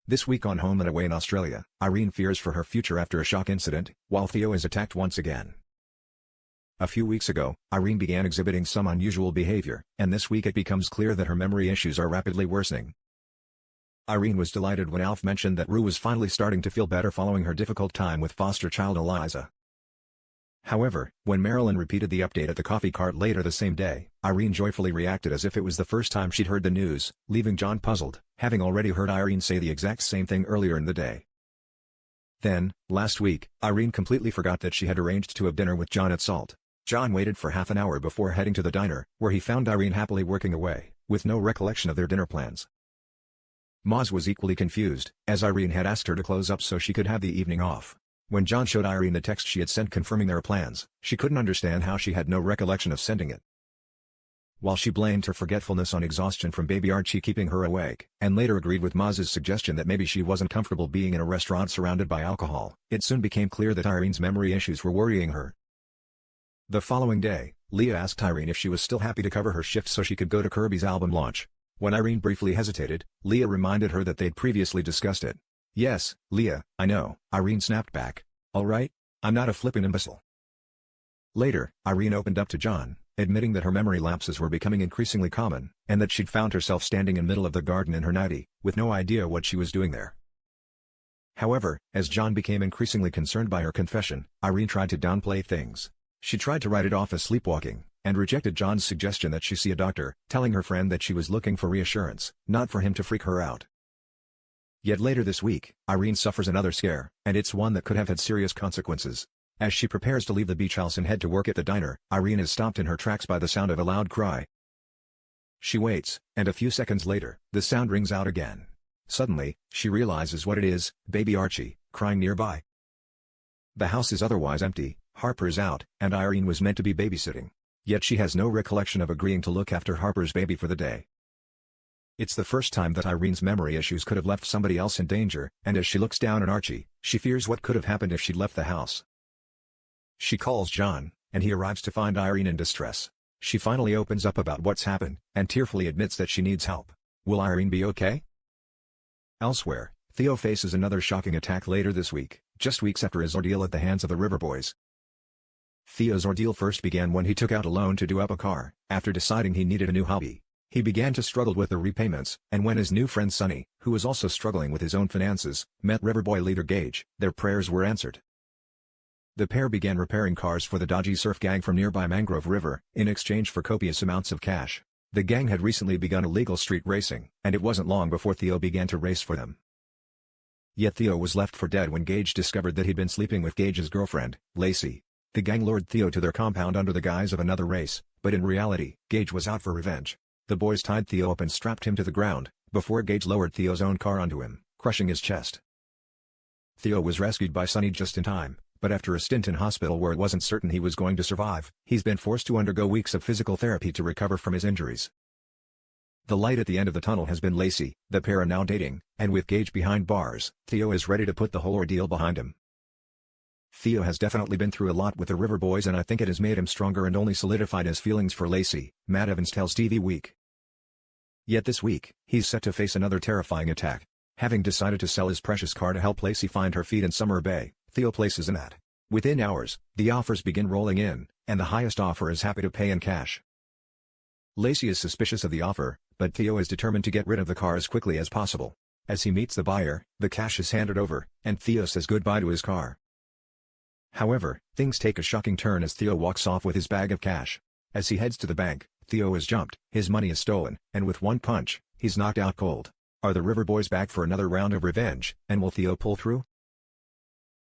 This week on Home and Away in Australia, Irene fears for her future after a shock incident, while Theo is attacked once again. A few weeks ago, Irene began exhibiting some unusual behavior, and this week it becomes clear that her memory issues are rapidly worsening. Irene was delighted when Alf mentioned that Rue was finally starting to feel better following her difficult time with foster child Eliza. However, when Marilyn repeated the update at the coffee cart later the same day, Irene joyfully reacted as if it was the first time she'd heard the news, leaving John puzzled, having already heard Irene say the exact same thing earlier in the day. Then, last week, Irene completely forgot that she had arranged to have dinner with John at Salt. John waited for half an hour before heading to the diner, where he found Irene happily working away, with no recollection of their dinner plans. Moz was equally confused, as Irene had asked her to close up so she could have the evening off. When John showed Irene the text she had sent confirming their plans, she couldn't understand how she had no recollection of sending it. While she blamed her forgetfulness on exhaustion from baby Archie keeping her awake, and later agreed with Moz's suggestion that maybe she wasn't comfortable being in a restaurant surrounded by alcohol, it soon became clear that Irene's memory issues were worrying her. The following day, Leah asked Irene if she was still happy to cover her shift so she could go to Kirby's album launch. When Irene briefly hesitated, Leah reminded her that they'd previously discussed it. "Yes, Leah, I know," Irene snapped back. "All right, I'm not a flippin' imbecile." Later, Irene opened up to John, admitting that her memory lapses were becoming increasingly common, and that she'd found herself standing in the middle of the garden in her nightie, with no idea what she was doing there. However, as John became increasingly concerned by her confession, Irene tried to downplay things. She tried to write it off as sleepwalking, and rejected John's suggestion that she see a doctor, telling her friend that she was looking for reassurance, not for him to freak her out. Yet later this week, Irene suffers another scare, and it's one that could have had serious consequences. As she prepares to leave the beach house and head to work at the diner, Irene is stopped in her tracks by the sound of a loud cry. She waits, and a few seconds later, the sound rings out again. Suddenly, she realizes what it is, baby Archie, crying nearby. The house is otherwise empty, Harper's out, and Irene was meant to be babysitting. Yet she has no recollection of agreeing to look after Harper's baby for the day. It's the first time that Irene's memory issues could have left somebody else in danger, and as she looks down at Archie, she fears what could have happened if she'd left the house. She calls John, and he arrives to find Irene in distress. She finally opens up about what's happened, and tearfully admits that she needs help. Will Irene be okay? Elsewhere, Theo faces another shocking attack later this week, just weeks after his ordeal at the hands of the River Boys. Theo's ordeal first began when he took out a loan to do up a car, after deciding he needed a new hobby. He began to struggle with the repayments, and when his new friend Sonny, who was also struggling with his own finances, met Riverboy leader Gage, their prayers were answered. The pair began repairing cars for the dodgy surf gang from nearby Mangrove River, in exchange for copious amounts of cash. The gang had recently begun illegal street racing, and it wasn't long before Theo began to race for them. Yet Theo was left for dead when Gage discovered that he'd been sleeping with Gage's girlfriend, Lacey. The gang lured Theo to their compound under the guise of another race, but in reality, Gage was out for revenge. The boys tied Theo up and strapped him to the ground, before Gage lowered Theo's own car onto him, crushing his chest. Theo was rescued by Sonny just in time, but after a stint in hospital where it wasn't certain he was going to survive, he's been forced to undergo weeks of physical therapy to recover from his injuries. The light at the end of the tunnel has been Lacey. The pair are now dating, and with Gage behind bars, Theo is ready to put the whole ordeal behind him. Theo has definitely been through a lot with the River Boys, and I think it has made him stronger and only solidified his feelings for Lacey, Matt Evans tells TV Week. Yet this week, he's set to face another terrifying attack. Having decided to sell his precious car to help Lacey find her feet in Summer Bay, Theo places an ad. Within hours, the offers begin rolling in, and the highest offer is happy to pay in cash. Lacey is suspicious of the offer, but Theo is determined to get rid of the car as quickly as possible. As he meets the buyer, the cash is handed over, and Theo says goodbye to his car. However, things take a shocking turn as Theo walks off with his bag of cash. As he heads to the bank, Theo is jumped, his money is stolen, and with one punch, he's knocked out cold. Are the River Boys back for another round of revenge, and will Theo pull through?